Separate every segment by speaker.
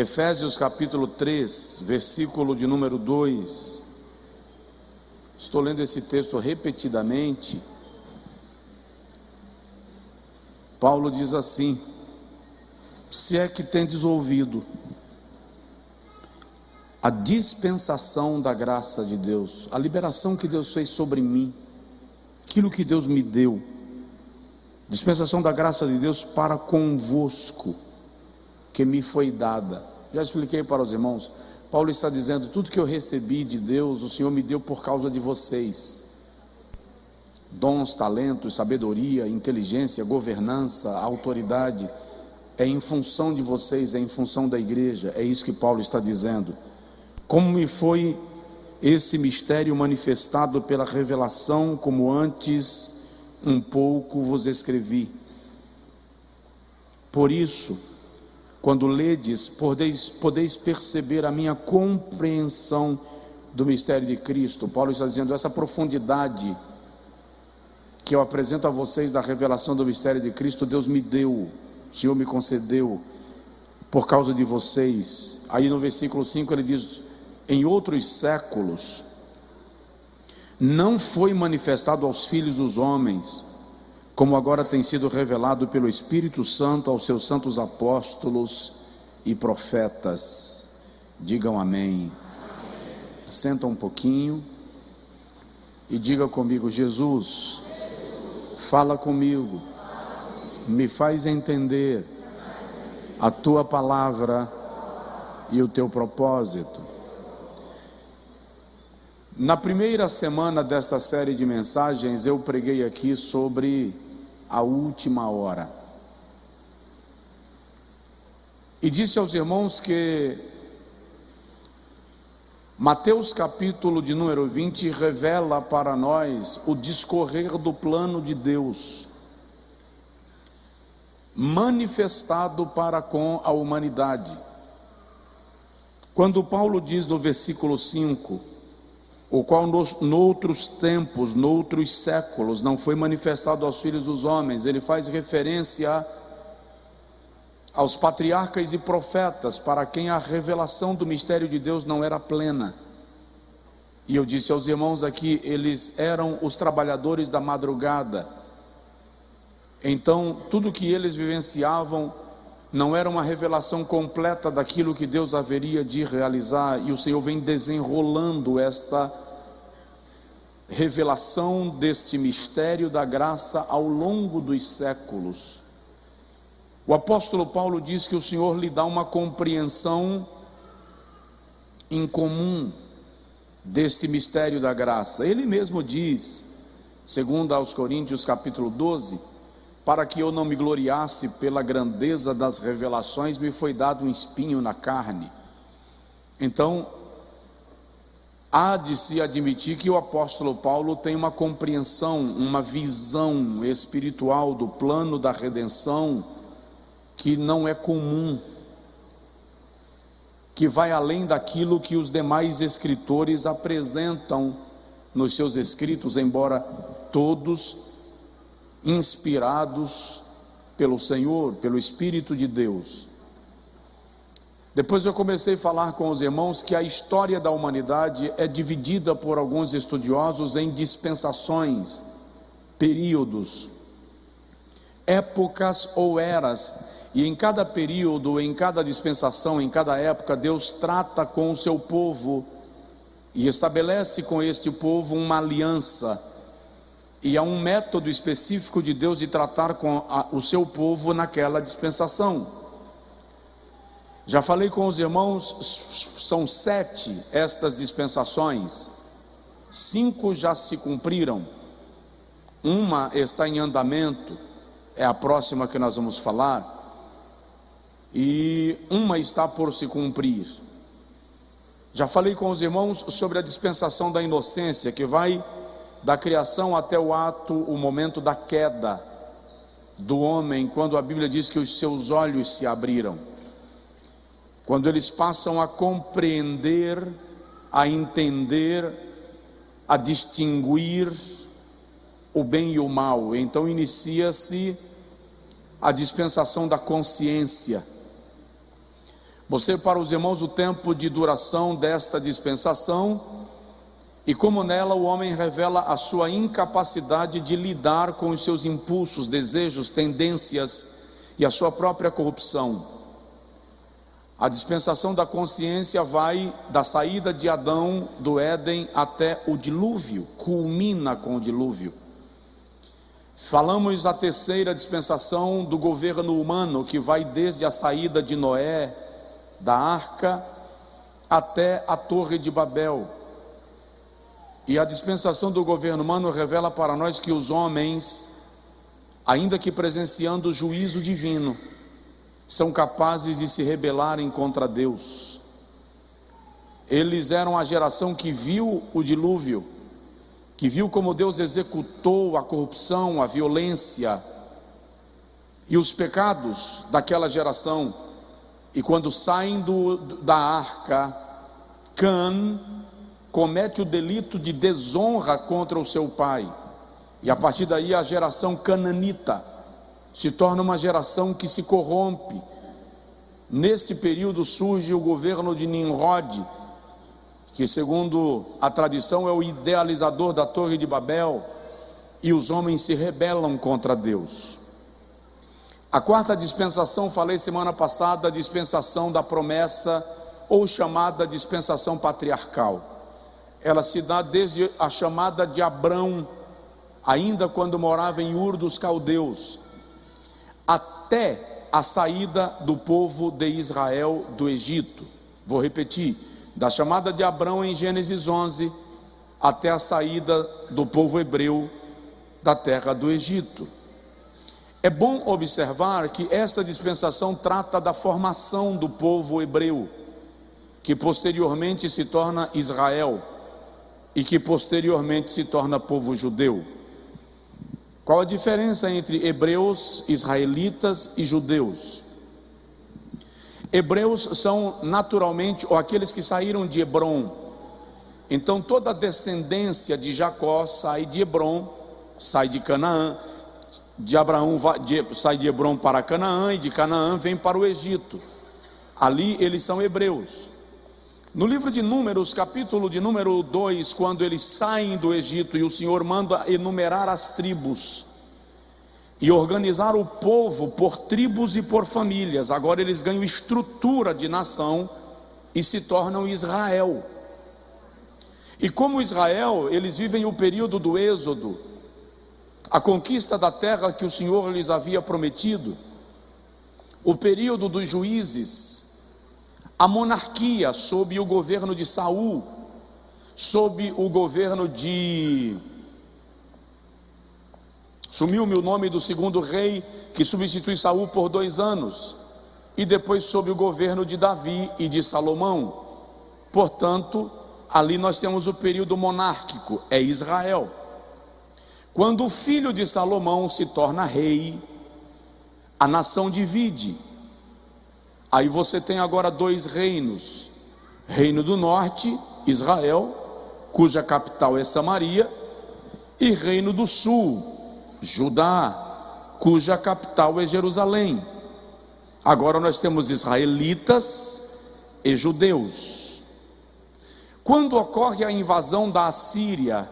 Speaker 1: Efésios capítulo 3, versículo de número 2. Estou lendo esse texto repetidamente. Paulo diz assim: se é que tendes ouvido a dispensação da graça de Deus, a liberação que Deus fez sobre mim, aquilo que Deus me deu, dispensação da graça de Deus para convosco, que me foi dada. Já expliquei para os irmãos, Paulo está dizendo, tudo que eu recebi de Deus, o Senhor me deu por causa de vocês. Dons, talentos, sabedoria, inteligência, governança, autoridade, é em função de vocês, é em função da igreja, é isso que Paulo está dizendo. Como me foi esse mistério manifestado pela revelação, como antes um pouco vos escrevi. Por isso, quando ledes, podeis perceber a minha compreensão do mistério de Cristo. Paulo está dizendo, essa profundidade que eu apresento a vocês da revelação do mistério de Cristo, Deus me deu, o Senhor me concedeu por causa de vocês. Aí no versículo 5 ele diz, em outros séculos não foi manifestado aos filhos dos homens, como agora tem sido revelado pelo Espírito Santo aos seus santos apóstolos e profetas. Digam amém. Senta um pouquinho e diga comigo, Jesus, fala comigo, me faz entender a tua palavra e o teu propósito. Na primeira semana desta série de mensagens, eu preguei aqui sobre a última hora. E disse aos irmãos que Mateus capítulo de número 20 revela para nós o discorrer do plano de Deus, manifestado para com a humanidade. Quando Paulo diz no versículo 5, o qual noutros tempos, noutros séculos, não foi manifestado aos filhos dos homens, ele faz referência aos patriarcas e profetas, para quem a revelação do mistério de Deus não era plena. E eu disse aos irmãos aqui, eles eram os trabalhadores da madrugada. Então, tudo que eles vivenciavam não era uma revelação completa daquilo que Deus haveria de realizar, e o Senhor vem desenrolando esta revelação deste mistério da graça ao longo dos séculos. O apóstolo Paulo diz que o Senhor lhe dá uma compreensão em comum deste mistério da graça. Ele mesmo diz, segundo aos Coríntios capítulo 12, para que eu não me gloriasse pela grandeza das revelações, me foi dado um espinho na carne. Então, há de se admitir que o apóstolo Paulo tem uma compreensão, uma visão espiritual do plano da redenção, que não é comum, que vai além daquilo que os demais escritores apresentam nos seus escritos, embora todos inspirados pelo Senhor, pelo Espírito de Deus. Depois eu comecei a falar com os irmãos que a história da humanidade é dividida por alguns estudiosos em dispensações, períodos, épocas ou eras, e em cada período, em cada dispensação, em cada época, Deus trata com o seu povo e estabelece com este povo uma aliança. E há um método específico de Deus de tratar com o seu povo naquela dispensação. Já falei com os irmãos, são 7 estas dispensações, 5 já se cumpriram, uma está em andamento, é a próxima que nós vamos falar, e uma está por se cumprir. Já falei com os irmãos sobre a dispensação da inocência, que vai da criação até o ato, o momento da queda do homem, quando a Bíblia diz que os seus olhos se abriram, quando eles passam a compreender, a entender, a distinguir o bem e o mal. Então inicia-se a dispensação da consciência. Mostrei para os irmãos o tempo de duração desta dispensação e como nela o homem revela a sua incapacidade de lidar com os seus impulsos, desejos, tendências e a sua própria corrupção. A dispensação da consciência vai da saída de Adão do Éden até o dilúvio, culmina com o dilúvio. Falamos a terceira dispensação do governo humano, que vai desde a saída de Noé da arca até a Torre de Babel. E a dispensação do governo humano revela para nós que os homens, ainda que presenciando o juízo divino, são capazes de se rebelarem contra Deus. Eles eram a geração que viu o dilúvio, que viu como Deus executou a corrupção, a violência e os pecados daquela geração. E quando saem da arca, Cã comete o delito de desonra contra o seu pai. E a partir daí a geração cananita se torna uma geração que se corrompe. Nesse período surge o governo de Nimrod, que segundo a tradição é o idealizador da Torre de Babel, e os homens se rebelam contra Deus. A quarta dispensação, falei semana passada, a dispensação da promessa, ou chamada dispensação patriarcal. Ela se dá desde a chamada de Abrão, ainda quando morava em Ur dos Caldeus, até a saída do povo de Israel do Egito. Vou repetir, da chamada de Abrão em Gênesis 11, até a saída do povo hebreu da terra do Egito. É bom observar que essa dispensação trata da formação do povo hebreu, que posteriormente se torna Israel, e que posteriormente se torna povo judeu. Qual a diferença entre hebreus, israelitas e judeus? Hebreus são naturalmente, ou aqueles que saíram de Hebrom. Então toda a descendência de Jacó sai de Hebrom, sai de Canaã, de Abraão sai de Hebrom para Canaã, e de Canaã vem para o Egito. Ali eles são hebreus. No livro de Números, capítulo de número 2, quando eles saem do Egito e o Senhor manda enumerar as tribos e organizar o povo por tribos e por famílias, agora eles ganham estrutura de nação e se tornam Israel. E como Israel, eles vivem o período do Êxodo, a conquista da terra que o Senhor lhes havia prometido, o período dos juízes, a monarquia sob o governo de Saul, sob o governo de... sumiu-me o nome do segundo rei que substitui Saul por 2 anos, e depois sob o governo de Davi e de Salomão. Portanto, ali nós temos o período monárquico, é Israel. Quando o filho de Salomão se torna rei, a nação divide. Aí você tem agora 2 reinos: reino do norte, Israel, cuja capital é Samaria, e reino do sul, Judá, cuja capital é Jerusalém. Agora nós temos israelitas e judeus. Quando ocorre a invasão da Assíria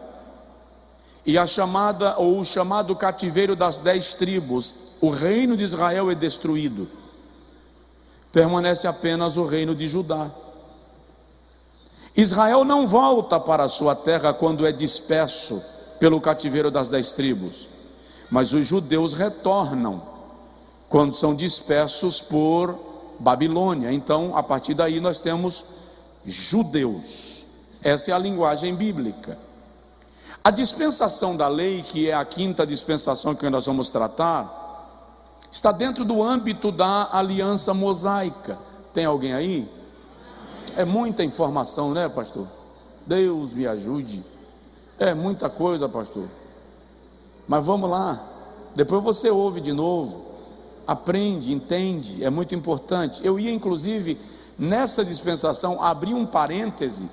Speaker 1: e a chamada ou o chamado cativeiro das 10 tribos, o reino de Israel é destruído. Permanece apenas o reino de Judá. Israel não volta para a sua terra quando é disperso pelo cativeiro das 10 tribos, mas os judeus retornam quando são dispersos por Babilônia. Então, a partir daí nós temos judeus. Essa é a linguagem bíblica. A dispensação da lei, que é a quinta dispensação que nós vamos tratar, está dentro do âmbito da aliança mosaica. Tem alguém aí? É muita informação, né, pastor? Deus me ajude. É muita coisa, pastor. Mas vamos lá. Depois você ouve de novo, aprende, entende. É muito importante. Eu ia inclusive nessa dispensação abrir um parêntese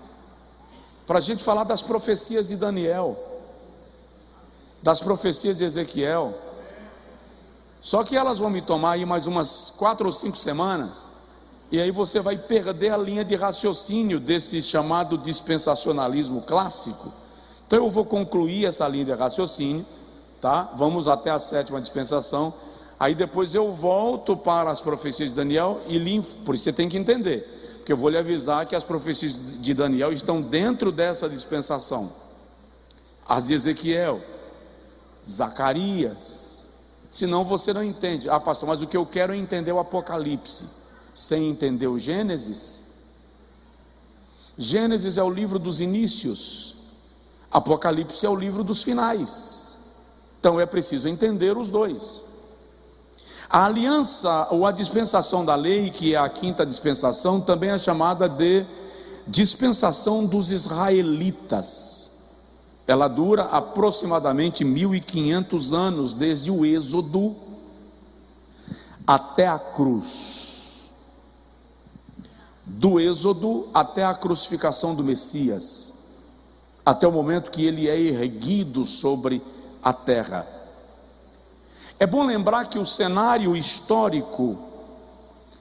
Speaker 1: para a gente falar das profecias de Daniel, das profecias de Ezequiel. Só que elas vão me tomar aí mais umas 4 ou 5 semanas, E aí você vai perder a linha de raciocínio desse chamado dispensacionalismo clássico. Então eu vou concluir essa linha de raciocínio, tá? Vamos até a 7ª dispensação. Aí depois eu volto para as profecias de Daniel e por isso você tem que entender, porque eu vou lhe avisar que as profecias de Daniel estão dentro dessa dispensação. As de Ezequiel, Zacarias. Senão você não entende. Ah, pastor, mas o que eu quero é entender o Apocalipse. Sem entender o Gênesis. Gênesis é o livro dos inícios, Apocalipse é o livro dos finais. Então é preciso entender os dois. A aliança ou a dispensação da lei, que é a 5ª dispensação, também é chamada de dispensação dos israelitas. Ela dura aproximadamente 1500 anos, desde o Êxodo até a cruz. Do Êxodo até a crucificação do Messias, até o momento que ele é erguido sobre a terra. É bom lembrar que o cenário histórico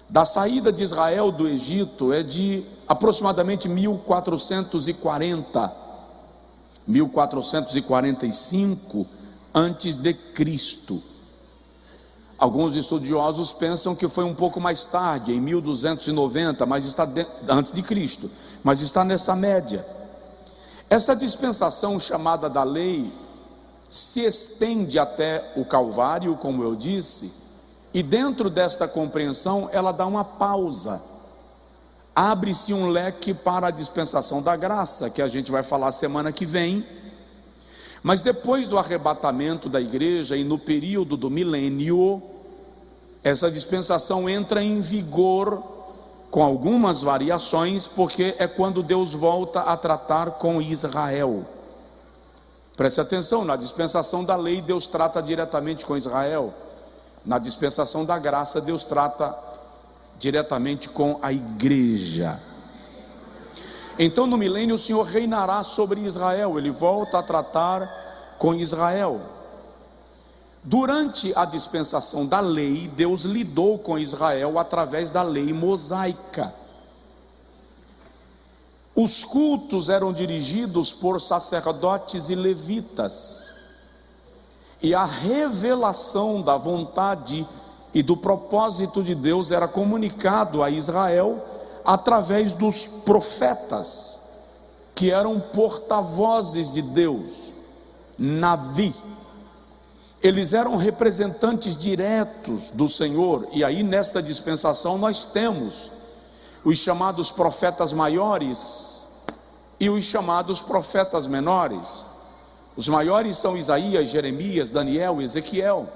Speaker 1: da saída de Israel do Egito é de aproximadamente 1445 antes de Cristo. Alguns estudiosos pensam que foi um pouco mais tarde, em 1290, mas está antes de Cristo, mas está nessa média. Essa dispensação chamada da lei se estende até o Calvário, como eu disse, e dentro desta compreensão ela dá uma pausa. Abre-se um leque para a dispensação da graça, que a gente vai falar semana que vem. Mas depois do arrebatamento da igreja e no período do milênio, essa dispensação entra em vigor com algumas variações, porque é quando Deus volta a tratar com Israel. Preste atenção, na dispensação da lei Deus trata diretamente com Israel. Na dispensação da graça Deus trata diretamente com a igreja. Então no milênio o Senhor reinará sobre Israel, ele volta a tratar com Israel. Durante a dispensação da lei, Deus lidou com Israel através da lei mosaica. Os cultos eram dirigidos por sacerdotes e levitas, e a revelação da vontade e do propósito de Deus era comunicado a Israel através dos profetas, que eram porta-vozes de Deus, Navi. Eles eram representantes diretos do Senhor. E aí nesta dispensação nós temos os chamados profetas maiores e os chamados profetas menores. Os maiores são Isaías, Jeremias, Daniel, Ezequiel.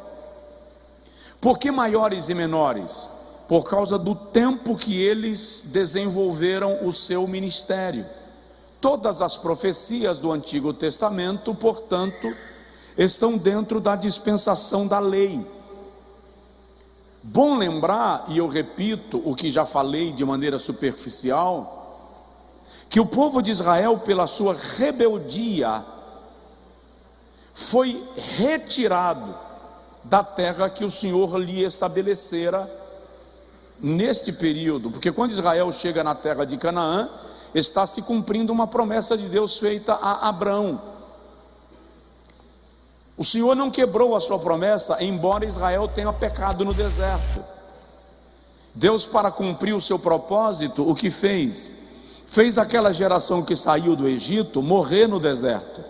Speaker 1: Por que maiores e menores? Por causa do tempo que eles desenvolveram o seu ministério. Todas as profecias do Antigo Testamento, portanto, estão dentro da dispensação da lei. Bom lembrar, e eu repito o que já falei de maneira superficial, que o povo de Israel, pela sua rebeldia, foi retirado da terra que o Senhor lhe estabelecera neste período, porque quando Israel chega na terra de Canaã, está se cumprindo uma promessa de Deus feita a Abrão. O Senhor não quebrou a sua promessa, embora Israel tenha pecado no deserto. Deus, para cumprir o seu propósito, o que fez? Fez aquela geração que saiu do Egito morrer no deserto.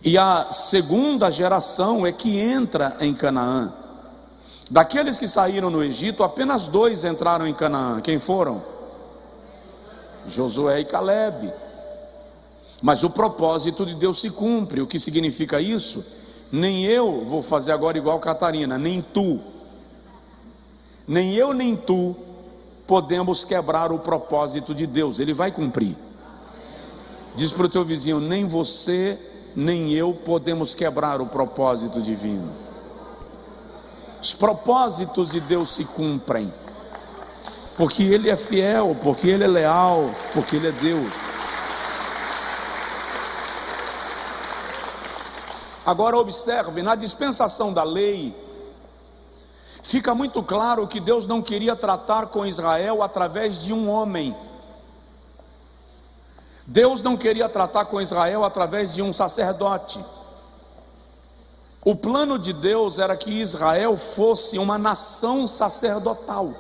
Speaker 1: E a segunda geração é que entra em Canaã. Daqueles que saíram no Egito, apenas 2 entraram em Canaã. Quem foram? Josué e Calebe. Mas o propósito de Deus se cumpre. O que significa isso? Nem eu vou fazer agora igual Catarina, nem tu, nem eu nem tu podemos quebrar o propósito de Deus. Ele vai cumprir. Diz para o teu vizinho: nem você nem eu podemos quebrar o propósito divino. Os propósitos de Deus se cumprem, porque Ele é fiel, porque Ele é leal, porque Ele é Deus. Agora observe, na dispensação da lei, fica muito claro que Deus não queria tratar com Israel através de um homem. Deus não queria tratar com Israel através de um sacerdote. O plano de Deus era que Israel fosse uma nação sacerdotal.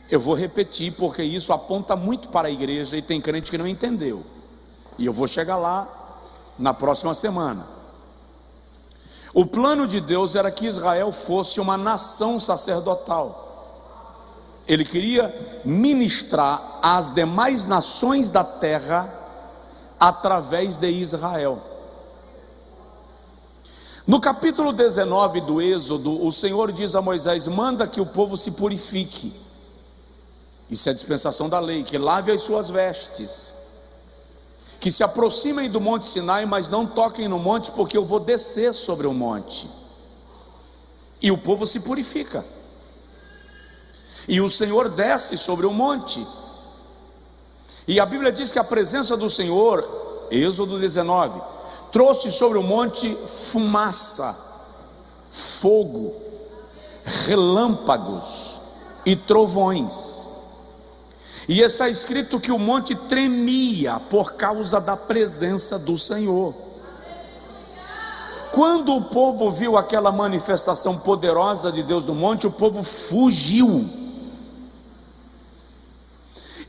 Speaker 1: Eu vou repetir, porque isso aponta muito para a igreja e tem crente que não entendeu. E eu vou chegar lá na próxima semana. O plano de Deus era que Israel fosse uma nação sacerdotal. Ele queria ministrar às demais nações da terra através de Israel. No capítulo 19 do Êxodo, o Senhor diz a Moisés: manda que o povo se purifique. Isso é a dispensação da lei, que lave as suas vestes, que se aproximem do monte Sinai, mas não toquem no monte, porque eu vou descer sobre o monte. E o povo se purifica. E o Senhor desce sobre o monte. E a Bíblia diz que a presença do Senhor, Êxodo 19, trouxe sobre o monte fumaça, fogo, relâmpagos e trovões. E está escrito que o monte tremia por causa da presença do Senhor. Quando o povo viu aquela manifestação poderosa de Deus no monte, o povo fugiu.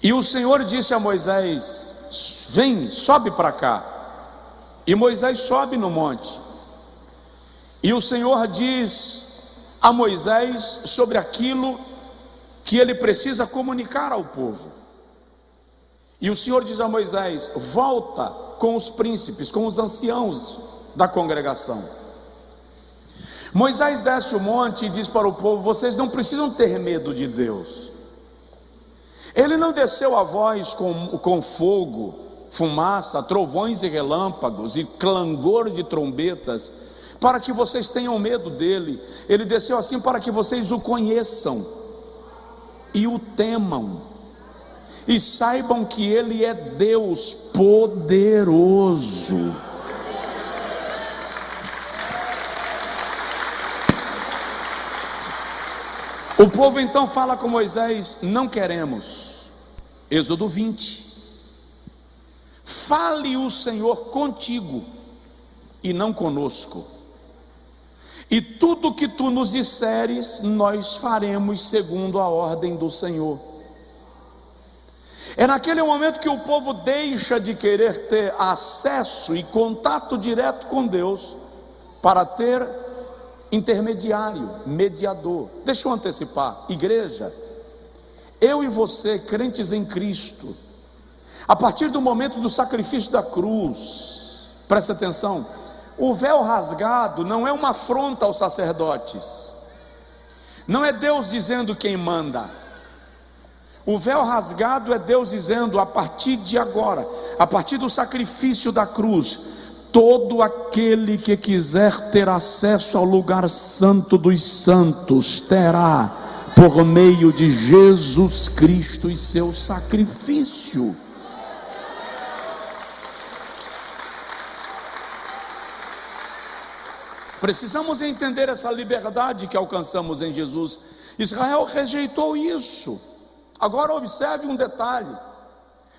Speaker 1: E o Senhor disse a Moisés: vem, sobe para cá. E Moisés sobe no monte. E o Senhor diz a Moisés sobre aquilo que ele precisa comunicar ao povo. E o Senhor diz a Moisés: volta com os príncipes, com os anciãos da congregação. Moisés desce o monte e diz para o povo: vocês não precisam ter medo de Deus. Ele não desceu a voz com fogo, fumaça, trovões e relâmpagos e clangor de trombetas para que vocês tenham medo dele. Ele desceu assim para que vocês o conheçam e o temam, e saibam que ele é Deus poderoso. O povo então fala com Moisés: não queremos. Êxodo 20. Fale o Senhor contigo e não conosco, e tudo que tu nos disseres nós faremos segundo a ordem do Senhor. É naquele momento que o povo deixa de querer ter acesso e contato direto com Deus para ter intermediário, mediador. Deixa eu antecipar, igreja, eu e você, crentes em Cristo, a partir do momento do sacrifício da cruz, presta atenção, o véu rasgado não é uma afronta aos sacerdotes, não é Deus dizendo quem manda. O véu rasgado é Deus dizendo: a partir de agora, a partir do sacrifício da cruz, todo aquele que quiser ter acesso ao lugar santo dos santos terá, por meio de Jesus Cristo e seu sacrifício. Precisamos entender essa liberdade que alcançamos em Jesus. Israel rejeitou isso. Agora observe um detalhe: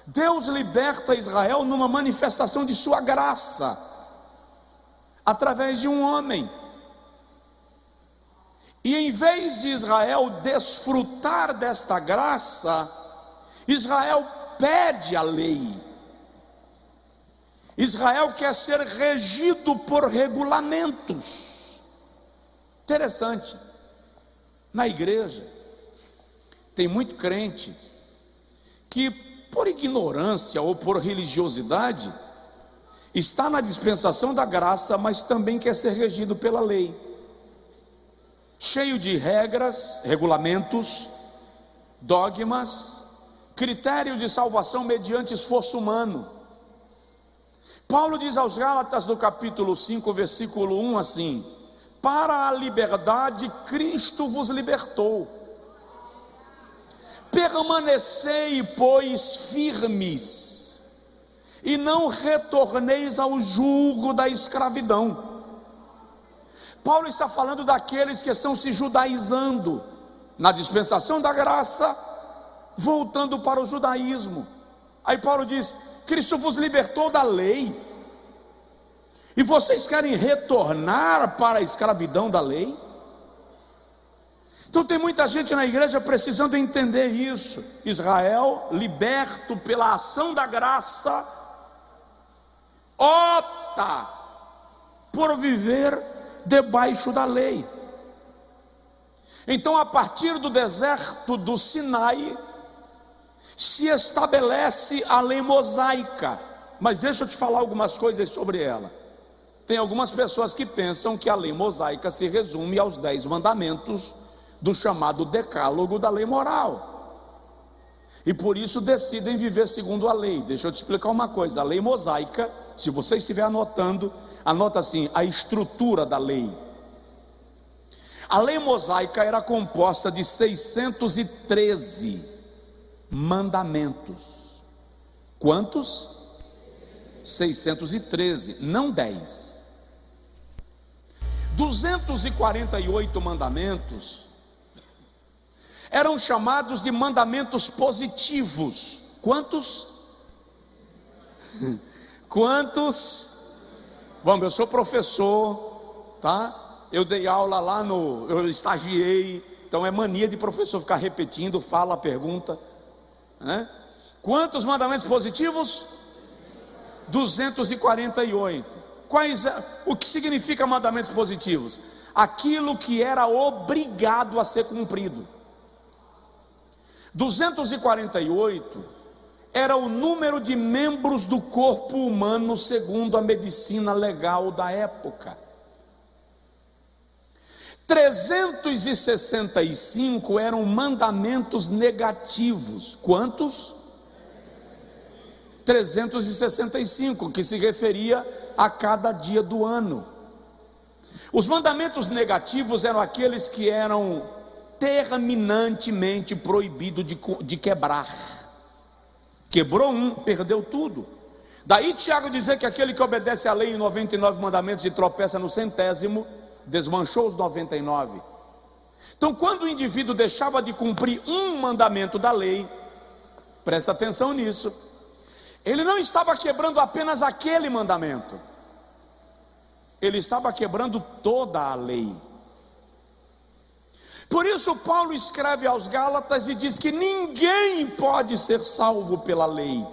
Speaker 1: Deus liberta Israel numa manifestação de sua graça, através de um homem. E em vez de Israel desfrutar desta graça, Israel pede a lei. Israel quer ser regido por regulamentos. Interessante, na igreja tem muito crente que, por ignorância ou por religiosidade, está na dispensação da graça, mas também quer ser regido pela lei, cheio de regras, regulamentos, dogmas, critérios de salvação mediante esforço humano. Paulo diz aos Gálatas no capítulo 5, versículo 1 assim: para a liberdade Cristo vos libertou, permanecei, pois, firmes, e não retorneis ao jugo da escravidão. Paulo está falando daqueles que estão se judaizando na dispensação da graça, voltando para o judaísmo. Aí Paulo diz: Cristo vos libertou da lei, e vocês querem retornar para a escravidão da lei? Então tem muita gente na igreja precisando entender isso. Israel, liberto pela ação da graça, opta por viver debaixo da lei. Então, a partir do deserto do Sinai, se estabelece a lei mosaica. Mas deixa eu te falar algumas coisas sobre ela. Tem algumas pessoas que pensam que a lei mosaica se resume aos 10 mandamentos do chamado decálogo da lei moral, e por isso decidem viver segundo a lei. Deixa eu te explicar uma coisa. A lei mosaica, se você estiver anotando, anota assim: a estrutura da lei. A lei mosaica era composta de 613 mandamentos. Quantos? 613, não 10. 248 mandamentos eram chamados de mandamentos positivos. Quantos? Quantos? Vamos, eu sou professor, tá? Eu dei aula lá eu estagiei, então é mania de professor ficar repetindo, fala, pergunta, né? Quantos mandamentos positivos? 248. O que significa mandamentos positivos? Aquilo que era obrigado a ser cumprido. 248 era o número de membros do corpo humano segundo a medicina legal da época. 365 eram mandamentos negativos. Quantos? 365, que se referia a cada dia do ano. Os mandamentos negativos eram aqueles que eram terminantemente proibido de quebrar. Quebrou um, perdeu tudo. Daí Tiago dizer que aquele que obedece à lei em 99 mandamentos e tropeça no 100º, desmanchou os 99. Então, quando o indivíduo deixava de cumprir um mandamento da lei, presta atenção nisso, ele não estava quebrando apenas aquele mandamento, ele estava quebrando toda a lei. Por isso Paulo escreve aos Gálatas e diz que ninguém pode ser salvo pela lei.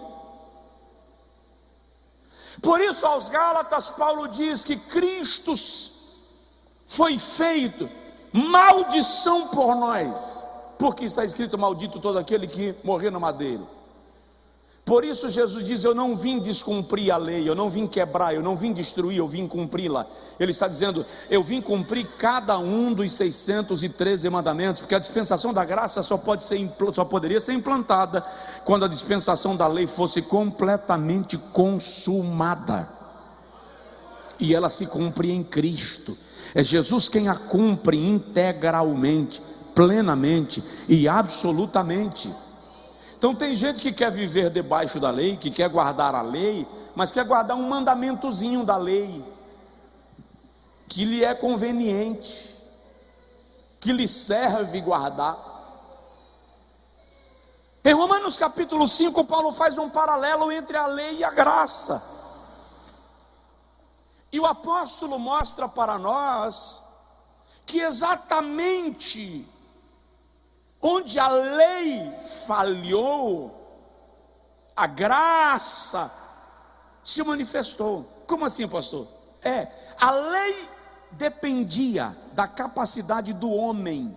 Speaker 1: Por isso aos Gálatas Paulo diz que Cristo foi feito maldição por nós, porque está escrito: maldito todo aquele que morreu no madeiro. Por isso Jesus diz: eu não vim descumprir a lei, eu não vim quebrar, eu não vim destruir, eu vim cumpri-la. Ele está dizendo: eu vim cumprir cada um dos 613 mandamentos, porque a dispensação da graça só poderia ser implantada quando a dispensação da lei fosse completamente consumada, e ela se cumpre em Cristo. É Jesus quem a cumpre integralmente, plenamente e absolutamente. Então tem gente que quer viver debaixo da lei, que quer guardar a lei, mas quer guardar um mandamentozinho da lei, que lhe é conveniente, que lhe serve guardar. Em Romanos capítulo 5, Paulo faz um paralelo entre a lei e a graça. E o apóstolo mostra para nós que exatamente onde a lei falhou, a graça se manifestou. Como assim, pastor? A lei dependia da capacidade do homem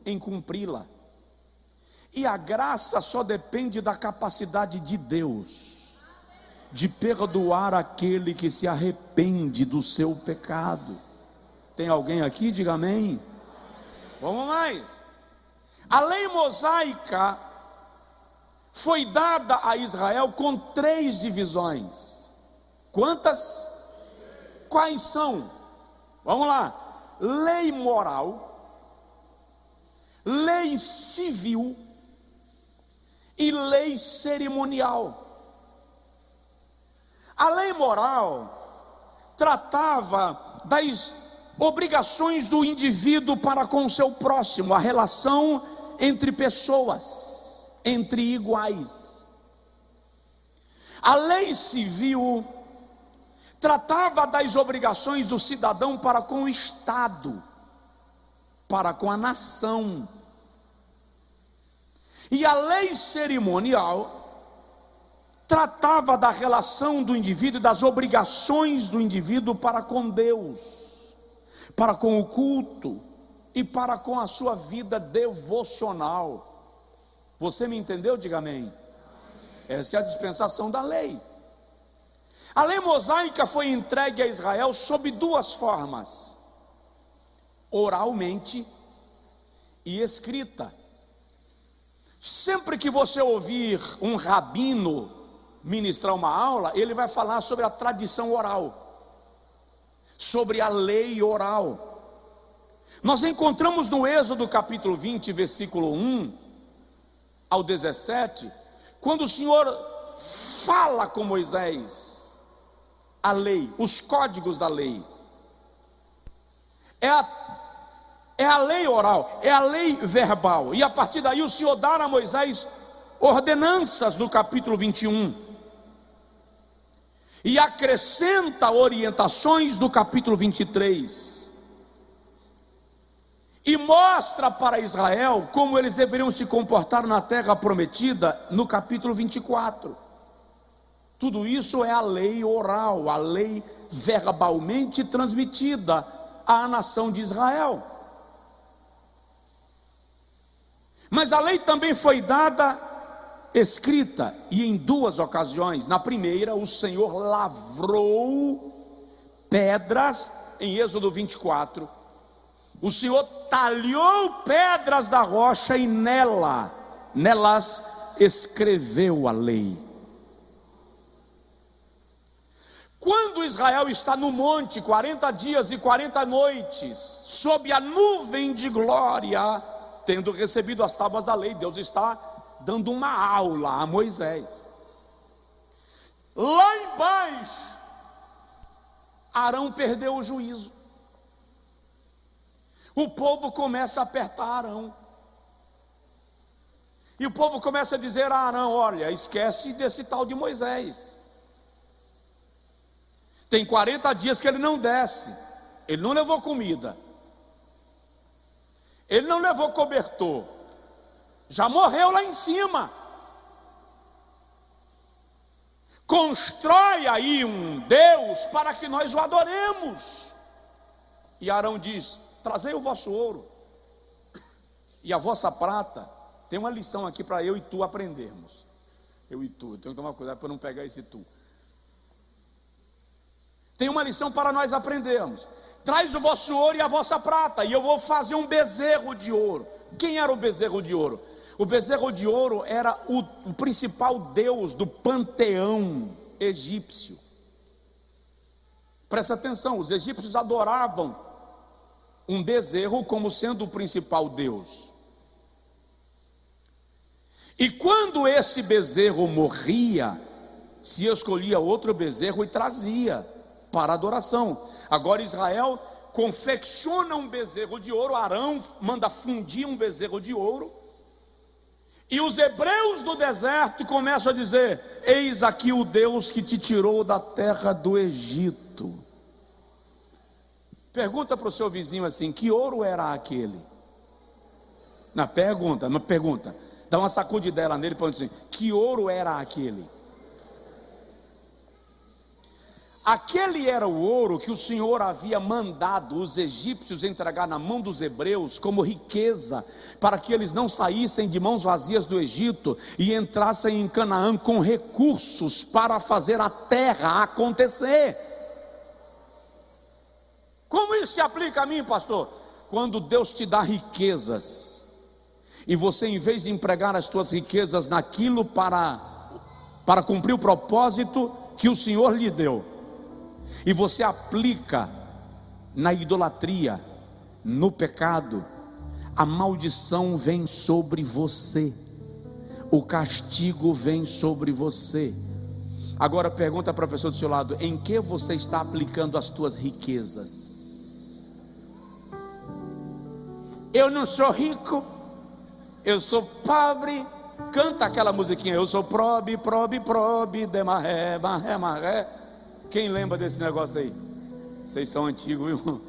Speaker 1: em cumpri-la, e a graça só depende da capacidade de Deus de perdoar aquele que se arrepende do seu pecado. Tem alguém aqui? Diga amém. Vamos mais. A lei mosaica foi dada a Israel com 3 divisões. Quantas? Quais são? Vamos lá: lei moral, lei civil e lei cerimonial. A lei moral tratava obrigações do indivíduo para com o seu próximo, a relação entre pessoas, entre iguais. A lei civil tratava das obrigações do cidadão para com o Estado, para com a nação. E a lei cerimonial tratava da relação do indivíduo, das obrigações do indivíduo para com Deus, para com o culto e para com a sua vida devocional. Você me entendeu? Diga amém. Essa é a dispensação da lei. A lei mosaica foi entregue a Israel sob duas formas: oralmente e escrita. Sempre que você ouvir um rabino ministrar uma aula, ele vai falar sobre a tradição oral, sobre a lei oral. Nós encontramos no Êxodo capítulo 20, versículo 1 ao 17, quando o Senhor fala com Moisés a lei, os códigos da lei. É a lei oral, é a lei verbal, e a partir daí o Senhor dá a Moisés ordenanças no capítulo 21, e acrescenta orientações no capítulo 23, e mostra para Israel como eles deveriam se comportar na terra prometida no capítulo 24. Tudo isso é a lei oral, a lei verbalmente transmitida à nação de Israel. Mas a lei também foi dada escrita, e em duas ocasiões. Na primeira, o Senhor lavrou pedras, em Êxodo 24, o Senhor talhou pedras da rocha e nelas escreveu a lei. Quando Israel está no monte, 40 dias e 40 noites, sob a nuvem de glória, tendo recebido as tábuas da lei, Deus está dando uma aula a Moisés. Lá embaixo, Arão perdeu o juízo. O povo começa a apertar Arão. E o povo começa a dizer a Arão: olha, esquece desse tal de Moisés. Tem 40 dias que ele não desce. Ele não levou comida. Ele não levou cobertor. Já morreu lá em cima. Constrói aí um Deus para que nós o adoremos. E Arão diz: trazei o vosso ouro e a vossa prata. Tem uma lição aqui para eu e tu aprendermos. Eu e tu, eu tenho que tomar cuidado para não pegar esse tu. Tem uma lição para nós aprendermos. Traz o vosso ouro e a vossa prata, e eu vou fazer um bezerro de ouro. Quem era o bezerro de ouro? O bezerro de ouro era o principal deus do panteão egípcio. Presta atenção, os egípcios adoravam um bezerro como sendo o principal deus. E quando esse bezerro morria, se escolhia outro bezerro e trazia para adoração. Agora Israel confecciona um bezerro de ouro, Arão manda fundir um bezerro de ouro, e os hebreus do deserto começam a dizer: eis aqui o Deus que te tirou da terra do Egito. Pergunta para o seu vizinho assim: que ouro era aquele? Não, pergunta, dá uma sacudidela nele e põe assim: que ouro era aquele? Aquele era o ouro que o Senhor havia mandado os egípcios entregar na mão dos hebreus como riqueza, para que eles não saíssem de mãos vazias do Egito e entrassem em Canaã com recursos para fazer a terra acontecer. Como isso se aplica a mim, pastor? Quando Deus te dá riquezas, e você, em vez de empregar as tuas riquezas naquilo para cumprir o propósito que o Senhor lhe deu, e você aplica na idolatria, no pecado, a maldição vem sobre você, o castigo vem sobre você. Agora pergunta para a pessoa do seu lado: em que você está aplicando as tuas riquezas? Eu não sou rico, eu sou pobre. Canta aquela musiquinha, eu sou probe, de maré, maré, maré. Quem lembra desse negócio aí? Vocês são antigos, viu?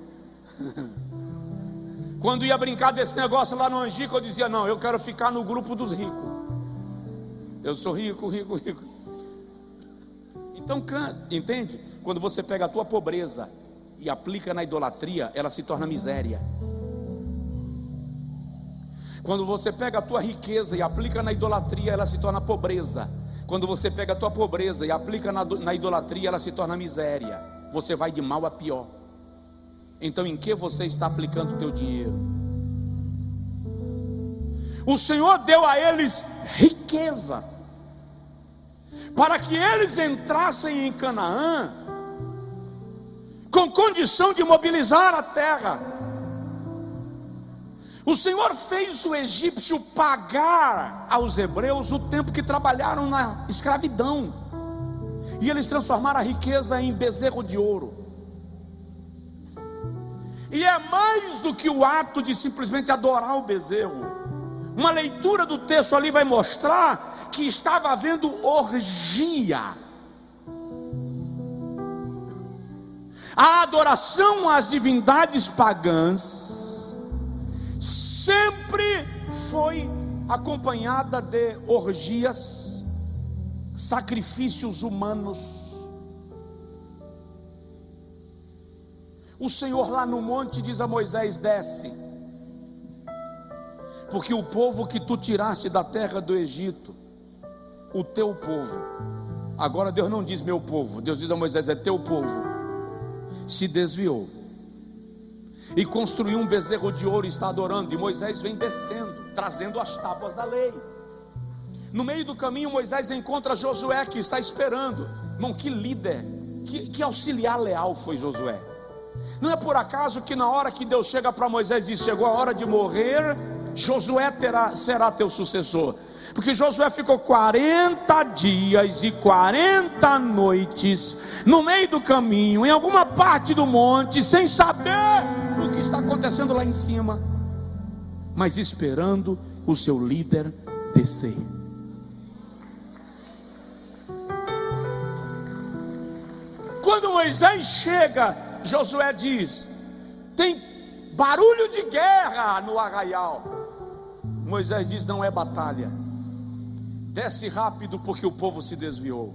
Speaker 1: Quando ia brincar desse negócio lá no Angico, eu dizia, não, eu quero ficar no grupo dos ricos. Eu sou rico, rico, rico. Então, entende? Quando você pega a tua pobreza e aplica na idolatria, ela se torna miséria. Quando você pega a tua riqueza e aplica na idolatria, ela se torna pobreza. Quando você pega a tua pobreza e aplica na idolatria, ela se torna miséria. Você vai de mal a pior. Então, em que você está aplicando o teu dinheiro? O Senhor deu a eles riqueza, para que eles entrassem em Canaã, com condição de mobilizar a terra. O Senhor fez o egípcio pagar aos hebreus o tempo que trabalharam na escravidão, e eles transformaram a riqueza em bezerro de ouro. E é mais do que o ato de simplesmente adorar o bezerro. Uma leitura do texto ali vai mostrar que estava havendo orgia. A adoração às divindades pagãs sempre foi acompanhada de orgias, sacrifícios humanos. O Senhor lá no monte diz a Moisés: desce, porque o povo que tu tiraste da terra do Egito, o teu povo, agora Deus não diz meu povo, Deus diz a Moisés: é teu povo, se desviou e construiu um bezerro de ouro e está adorando. E Moisés vem descendo, trazendo as tábuas da lei. No meio do caminho Moisés encontra Josué, que está esperando. Irmão, que líder, que auxiliar leal foi Josué. Não é por acaso que na hora que Deus chega para Moisés e diz: chegou a hora de morrer, Josué será teu sucessor. Porque Josué ficou 40 dias e 40 noites no meio do caminho, em alguma parte do monte, sem saber o que está acontecendo lá em cima, mas esperando o seu líder descer. Quando Moisés chega, Josué diz: tem barulho de guerra no arraial. Moisés diz: não é batalha, desce rápido porque o povo se desviou.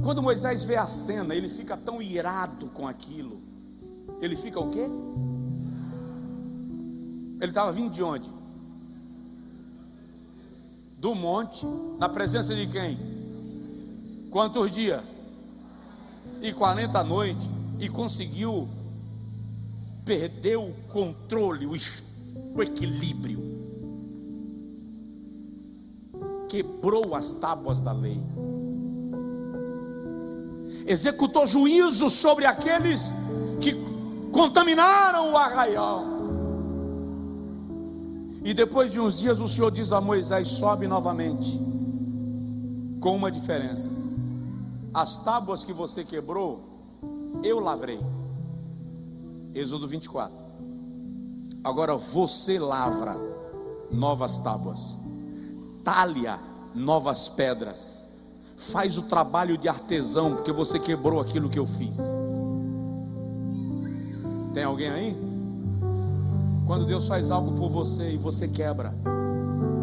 Speaker 1: Quando Moisés vê a cena, ele fica tão irado com aquilo. Ele fica o quê? Ele estava vindo de onde? Do monte, na presença de quem? Quantos dias? E 40 noites, e conseguiu perder o controle, o equilíbrio, quebrou as tábuas da lei, executou juízo sobre aqueles que contaminaram o arraial. E depois de uns dias o Senhor diz a Moisés: sobe novamente, com uma diferença: as tábuas que você quebrou, eu lavrei. Êxodo 24. Agora você lavra novas tábuas, talha novas pedras, faz o trabalho de artesão, porque você quebrou aquilo que eu fiz. Tem alguém aí? Quando Deus faz algo por você e você quebra,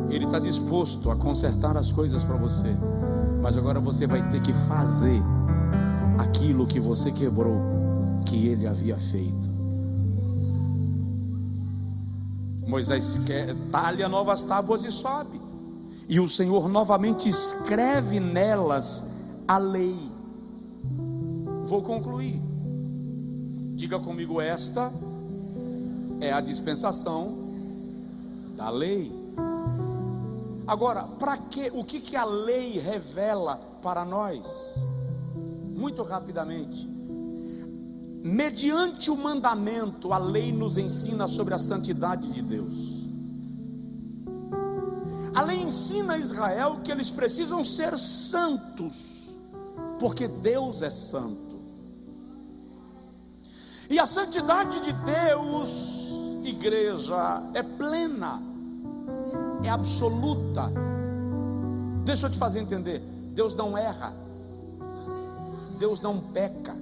Speaker 1: Ele está disposto a consertar as coisas para você, mas agora você vai ter que fazer aquilo que você quebrou, que Ele havia feito. Moisés talha novas tábuas e sobe, e o Senhor novamente escreve nelas a lei. Vou concluir. Diga comigo: esta é a dispensação da lei. Agora, para que? O que a lei revela para nós? Muito rapidamente. Mediante o mandamento, a lei nos ensina sobre a santidade de Deus. A lei ensina a Israel que eles precisam ser santos, porque Deus é santo. E a santidade de Deus, e igreja é plena, é absoluta. Deixa eu te fazer entender: Deus não erra, Deus não peca,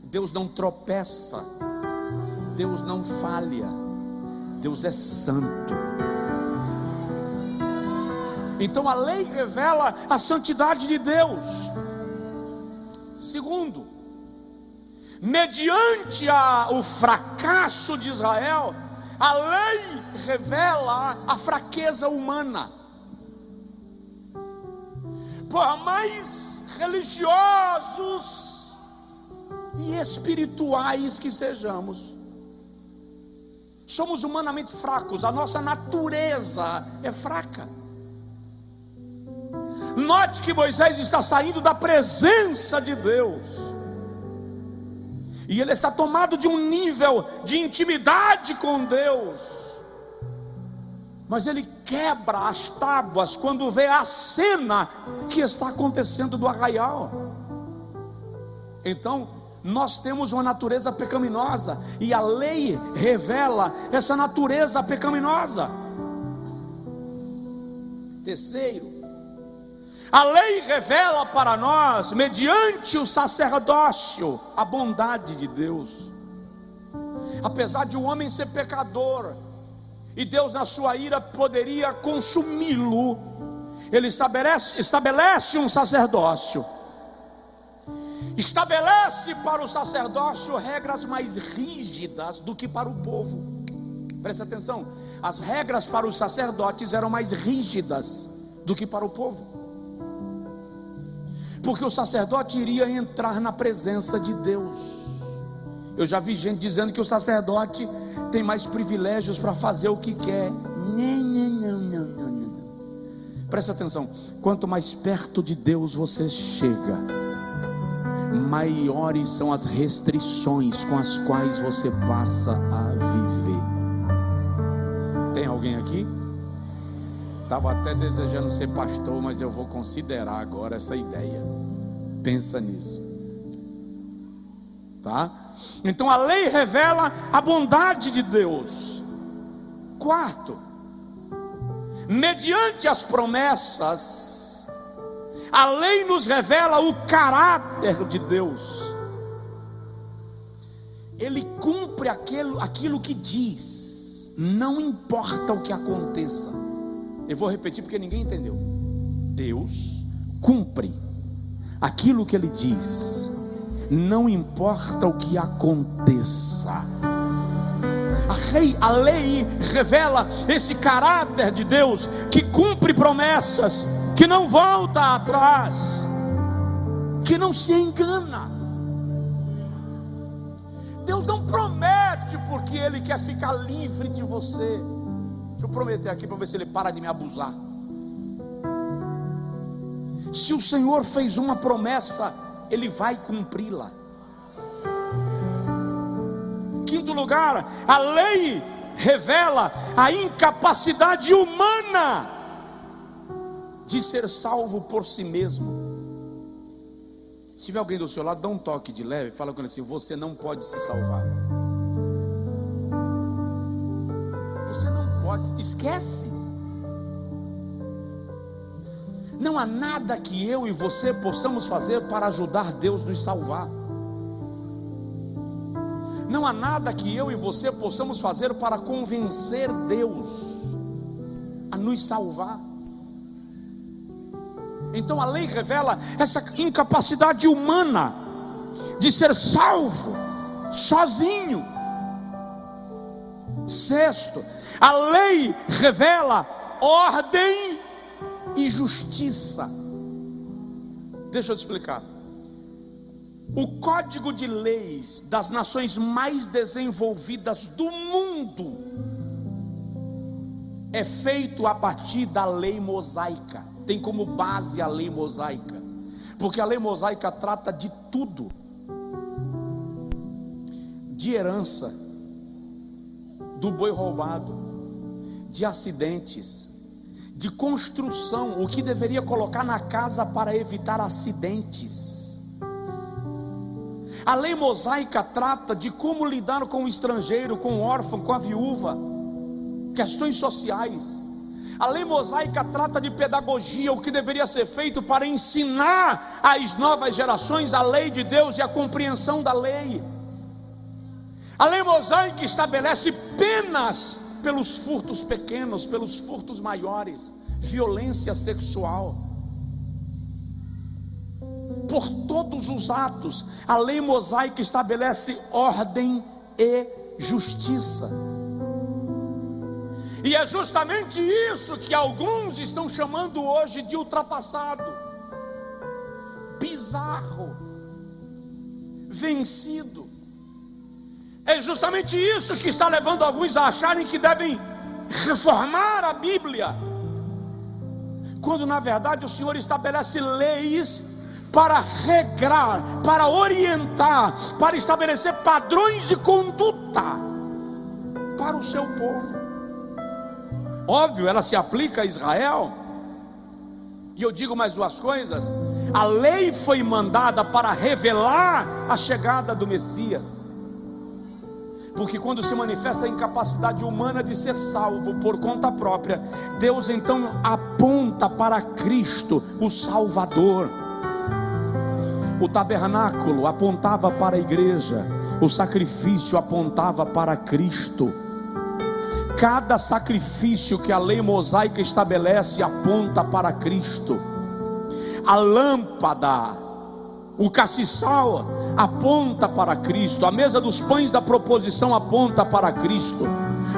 Speaker 1: Deus não tropeça, Deus não falha, Deus é santo. Então a lei revela a santidade de Deus. Segundo, mediante o fracasso de Israel, a lei revela a fraqueza humana. Por mais religiosos e espirituais que sejamos, somos humanamente fracos, a nossa natureza é fraca. Note que Moisés está saindo da presença de Deus, e ele está tomado de um nível de intimidade com Deus, mas ele quebra as tábuas quando vê a cena que está acontecendo do arraial. Então nós temos uma natureza pecaminosa, e a lei revela essa natureza pecaminosa. Terceiro, a lei revela para nós, mediante o sacerdócio, a bondade de Deus. Apesar de um homem ser pecador, e Deus na sua ira poderia consumi-lo, ele estabelece um sacerdócio, estabelece para o sacerdócio regras mais rígidas do que para o povo. Presta atenção, as regras para os sacerdotes eram mais rígidas do que para o povo, porque o sacerdote iria entrar na presença de Deus. Eu já vi gente dizendo que o sacerdote tem mais privilégios para fazer o que quer. Presta atenção, quanto mais perto de Deus você chega, maiores são as restrições com as quais você passa a viver. Tem alguém aqui? Estava até desejando ser pastor, mas eu vou considerar agora essa ideia. Pensa nisso, tá? Então a lei revela a bondade de Deus. Quarto, mediante as promessas, a lei nos revela o caráter de Deus. Ele cumpre aquilo que diz, não importa o que aconteça. Eu vou repetir porque ninguém entendeu. Deus cumpre aquilo que Ele diz, não importa o que aconteça. A lei revela esse caráter de Deus, que cumpre promessas, que não volta atrás, que não se engana. Deus não promete porque Ele quer ficar livre de você. Deixa eu prometer aqui para ver se Ele para de me abusar. Se o Senhor fez uma promessa, Ele vai cumpri-la. Quinto lugar, a lei revela a incapacidade humana de ser salvo por si mesmo. Se tiver alguém do seu lado, dá um toque de leve, fala com ele assim: você não pode se salvar. Você não pode, esquece. Não há nada que eu e você possamos fazer para ajudar Deus nos salvar. Não há nada que eu e você possamos fazer para convencer Deus a nos salvar. Então a lei revela essa incapacidade humana de ser salvo sozinho. Sexto, a lei revela ordem e justiça. Deixa eu te explicar. O código de leis das nações mais desenvolvidas do mundo é feito a partir da lei mosaica. Tem como base a lei mosaica, porque a lei mosaica trata de tudo: de herança, do boi roubado, de acidentes, de construção, o que deveria colocar na casa para evitar acidentes. A lei mosaica trata de como lidar com o estrangeiro, com o órfão, com a viúva, questões sociais. A lei mosaica trata de pedagogia, o que deveria ser feito para ensinar às novas gerações a lei de Deus e a compreensão da lei. A lei mosaica estabelece penas pelos furtos pequenos, pelos furtos maiores, violência sexual. Por todos os atos, a lei mosaica estabelece ordem e justiça. E é justamente isso que alguns estão chamando hoje de ultrapassado, bizarro, vencido. É justamente isso que está levando alguns a acharem que devem reformar a Bíblia, quando na verdade o Senhor estabelece leis para regrar, para orientar, para estabelecer padrões de conduta para o seu povo. Óbvio, ela se aplica a Israel. E eu digo mais duas coisas: a lei foi mandada para revelar a chegada do Messias, porque quando se manifesta a incapacidade humana de ser salvo por conta própria, Deus então aponta para Cristo, o Salvador. O tabernáculo apontava para a igreja, o sacrifício apontava para Cristo. Cada sacrifício que a lei mosaica estabelece aponta para Cristo. A lâmpada, o castiçal aponta para Cristo. A mesa dos pães da proposição aponta para Cristo.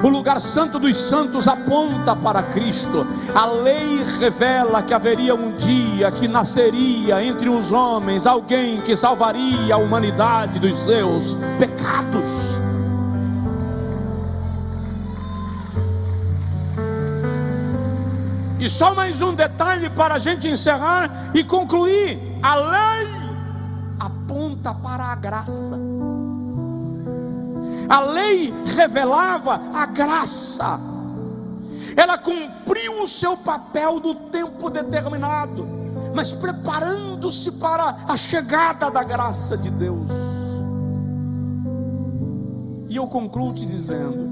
Speaker 1: O lugar santo dos santos aponta para Cristo. A lei revela que haveria um dia que nasceria entre os homens alguém que salvaria a humanidade dos seus pecados. E só mais um detalhe para a gente encerrar e concluir: a lei aponta para a graça. A lei revelava a graça. Ela cumpriu o seu papel no tempo determinado, mas preparando-se para a chegada da graça de Deus. E eu concluo te dizendo: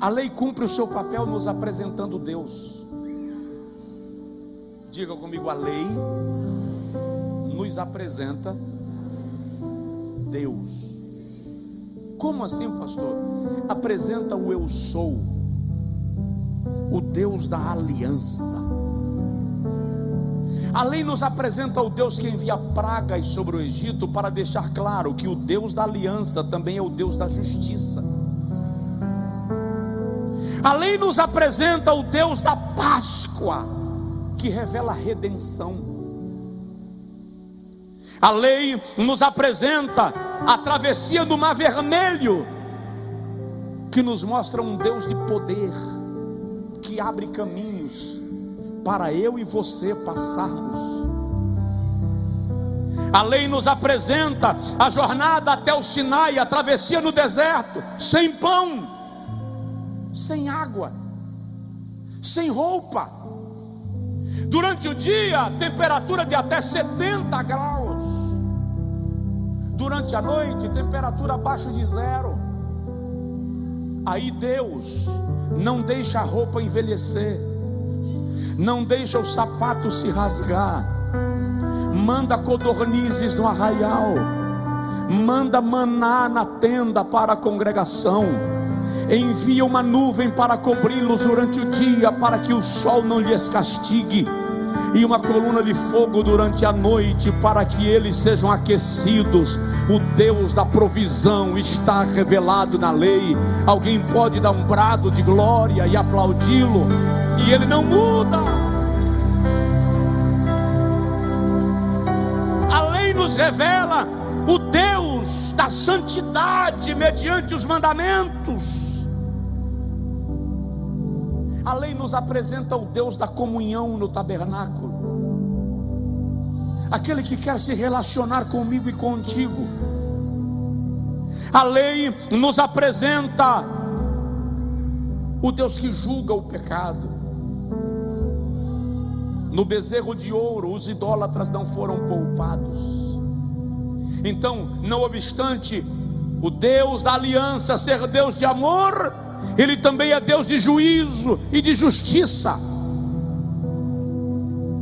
Speaker 1: a lei cumpre o seu papel nos apresentando Deus. Diga comigo: a lei nos apresenta Deus. Como assim, pastor? Apresenta o eu sou, o Deus da aliança. A lei nos apresenta o Deus que envia pragas sobre o Egito, para deixar claro que o Deus da aliança também é o Deus da justiça. A lei nos apresenta o Deus da Páscoa, que revela a redenção. A lei nos apresenta a travessia do Mar Vermelho, que nos mostra um Deus de poder, que abre caminhos para eu e você passarmos. A lei nos apresenta a jornada até o Sinai, a travessia no deserto, sem pão, sem água, sem roupa. Durante o dia, temperatura de até 70 graus. Durante a noite, temperatura abaixo de zero. Aí Deus não deixa a roupa envelhecer, não deixa o sapato se rasgar, manda codornizes no arraial, manda maná na tenda para a congregação, envia uma nuvem para cobri-los durante o dia, para que o sol não lhes castigue, e uma coluna de fogo durante a noite, para que eles sejam aquecidos. O Deus da provisão está revelado na lei. Alguém pode dar um brado de glória e aplaudi-lo, e ele não muda. A lei nos revela o Deus da santidade mediante os mandamentos. A lei nos apresenta o Deus da comunhão no tabernáculo, aquele que quer se relacionar comigo e contigo. A lei nos apresenta o Deus que julga o pecado. No bezerro de ouro, os idólatras não foram poupados. Então, não obstante o Deus da aliança ser Deus de amor, Ele também é Deus de juízo e de justiça.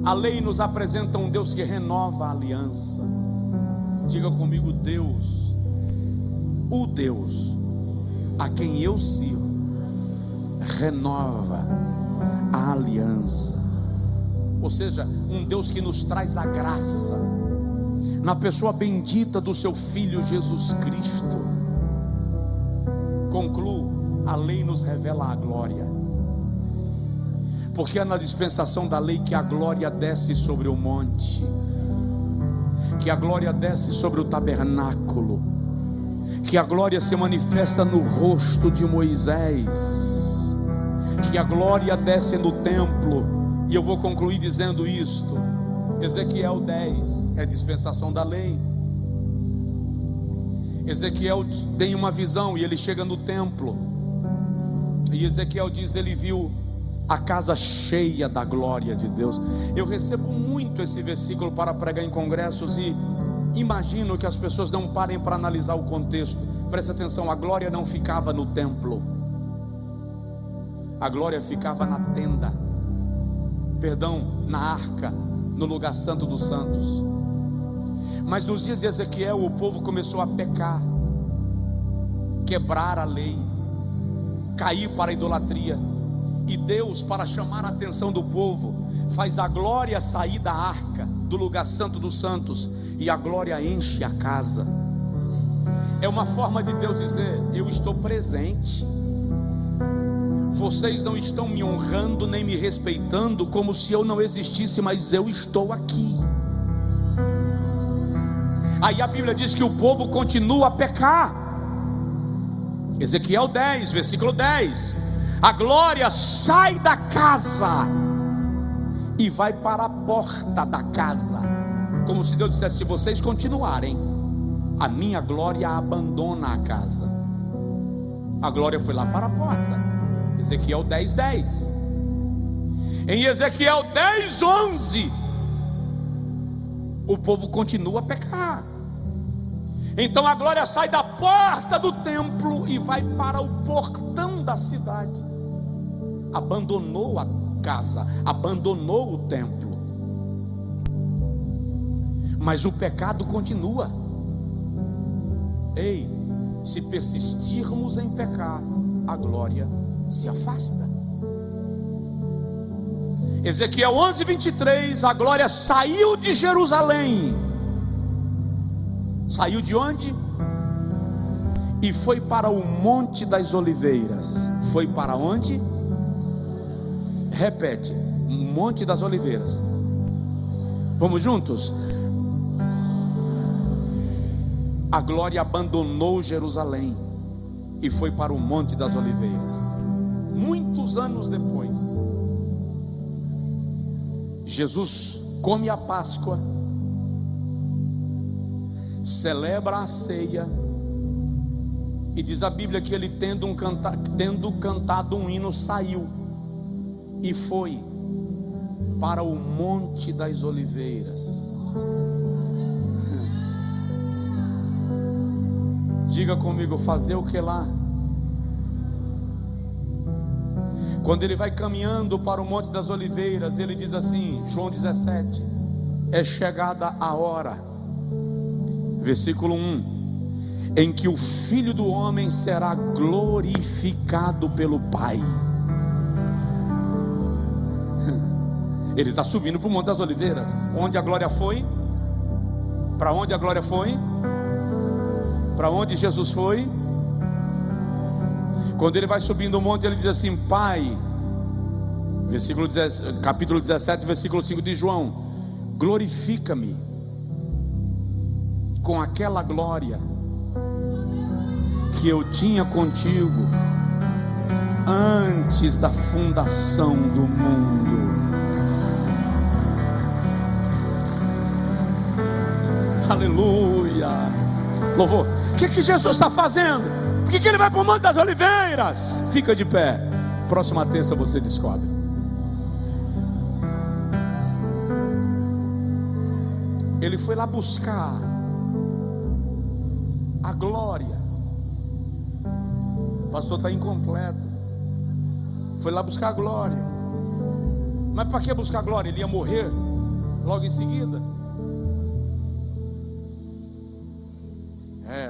Speaker 1: A lei nos apresenta um Deus que renova a aliança. Diga comigo: Deus, o Deus a quem eu sirvo, renova a aliança. Ou seja, um Deus que nos traz a graça, na pessoa bendita do seu Filho Jesus Cristo. Concluo, a lei nos revela a glória, porque é na dispensação da lei que a glória desce sobre o monte, que a glória desce sobre o tabernáculo, que a glória se manifesta no rosto de Moisés, que a glória desce no templo. E eu vou concluir dizendo isto: Ezequiel 10 é dispensação da lei. Ezequiel tem uma visão e ele chega no templo, e Ezequiel diz: ele viu a casa cheia da glória de Deus. Eu recebo muito esse versículo para pregar em congressos e imagino que as pessoas não parem para analisar o contexto. Presta atenção: a glória não ficava no templo, a glória ficava na tenda, na arca, no lugar santo dos santos. Mas nos dias de Ezequiel, o povo começou a pecar, quebrar a lei, cair para a idolatria. E Deus, para chamar a atenção do povo, faz a glória sair da arca, do lugar santo dos santos, e a glória enche a casa. É uma forma de Deus dizer: eu estou presente. Vocês não estão me honrando nem me respeitando como se eu não existisse, mas eu estou aqui. Aí a Bíblia diz que o povo continua a pecar. Ezequiel 10, versículo 10: a glória sai da casa e vai para a porta da casa, como se Deus dissesse: se vocês continuarem, a minha glória abandona a casa. A glória foi lá para a porta. Ezequiel 10, 10. Em Ezequiel 10, 11, o povo continua a pecar. Então a glória sai da porta do templo e vai para o portão da cidade. Abandonou a casa, abandonou o templo. Mas o pecado continua. Ei, se persistirmos em pecar, a glória se afasta. Ezequiel 11, 23, a glória saiu de Jerusalém. Saiu de onde? E foi para o Monte das Oliveiras. Foi para onde? Repete: Monte das Oliveiras. Vamos juntos? A glória abandonou Jerusalém e foi para o Monte das Oliveiras. Muitos anos depois, Jesus come a Páscoa, celebra a ceia, e diz a Bíblia que ele, tendo cantado um hino, saiu e foi para o Monte das Oliveiras. Diga comigo: fazer o que lá? Quando ele vai caminhando para o Monte das Oliveiras, ele diz assim, João 17: é chegada a hora, versículo 1, em que o Filho do Homem será glorificado pelo Pai. Ele está subindo para o Monte das Oliveiras. Onde a glória foi? Para onde a glória foi? Para onde Jesus foi? Quando ele vai subindo o monte, ele diz assim: Pai, capítulo 17, versículo 5 de João, glorifica-me com aquela glória que eu tinha contigo antes da fundação do mundo. Aleluia, louvor. O que Jesus está fazendo? Por que ele vai para o Monte das Oliveiras? Fica de pé, próxima terça você descobre. Ele foi lá buscar A glória. O pastor está incompleto. Foi lá buscar a glória. Mas para que buscar a glória? Ele ia morrer logo em seguida.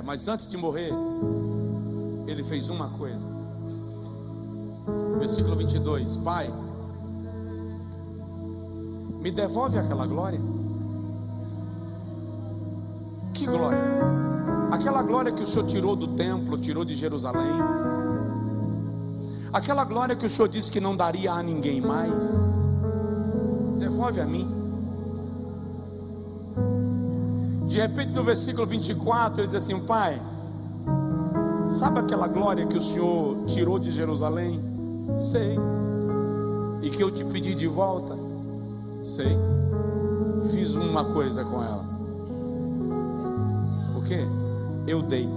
Speaker 1: Mas antes de morrer, ele fez uma coisa. Versículo 22. Pai, me devolve aquela glória. Que glória? Aquela glória que o Senhor tirou do templo, tirou de Jerusalém. Aquela glória que o Senhor disse que não daria a ninguém mais. Devolve a mim. De repente no versículo 24 ele diz assim: Pai, sabe aquela glória que o Senhor tirou de Jerusalém? Sei. E que eu te pedi de volta? Sei. Fiz uma coisa com ela. O quê? Eu dei.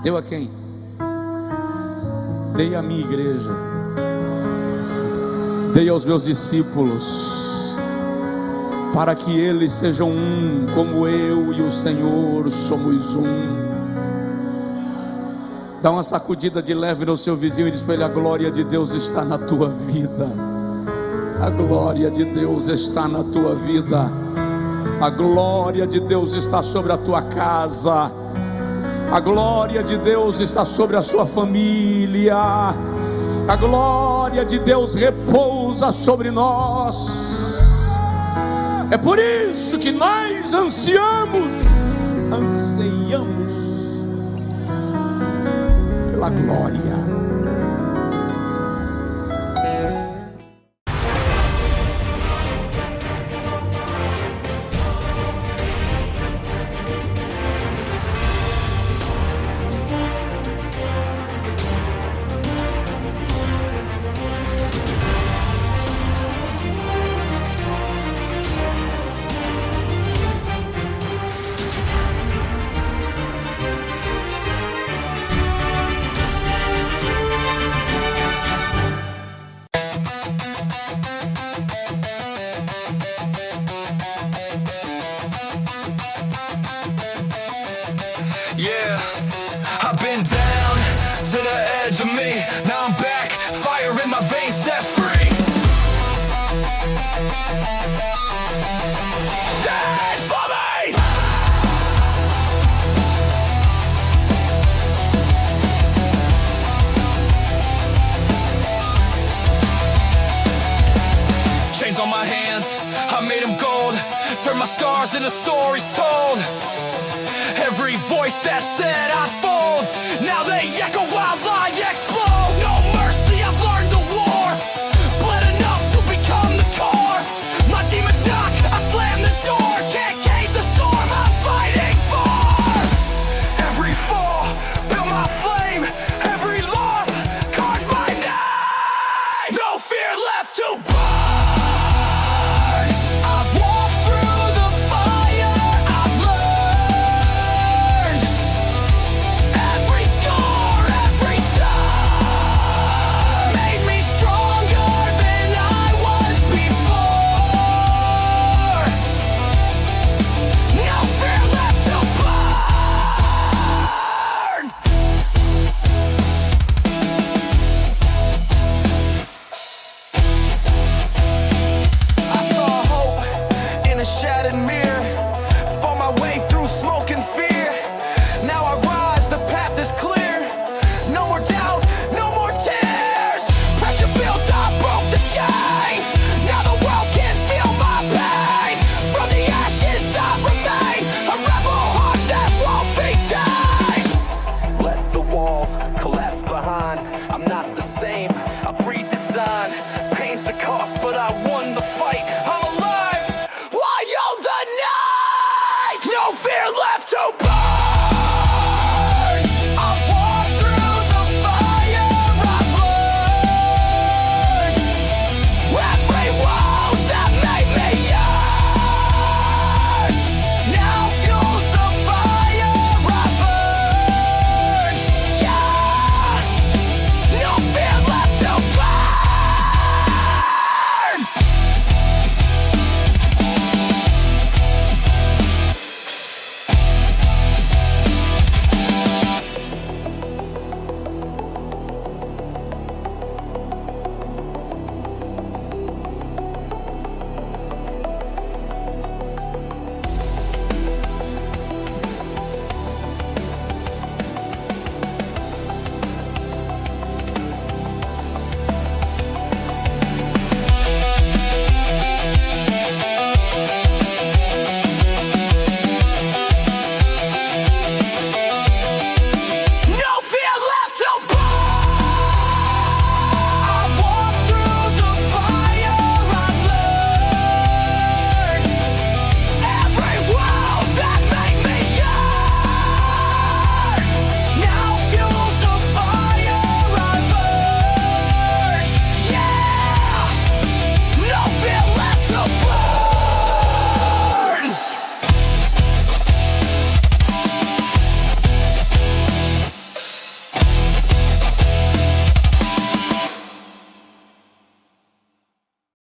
Speaker 1: Deu a quem? Dei à minha igreja. Dei aos meus discípulos, para que eles sejam um, como eu e o Senhor somos um. Dá uma sacudida de leve no seu vizinho e diz para ele: a glória de Deus está na tua vida. A glória de Deus está na tua vida. A glória de Deus está sobre a tua casa. A glória de Deus está sobre a sua família. A glória de Deus repousa sobre nós. É por isso que nós anseiamos pela glória.
Speaker 2: Yeah, I've been down to the edge of me. Now I'm back, fire in my veins, set free. Shine for me. Chains on my hands, I made them gold. Turn my scars into stories told. Every voice that says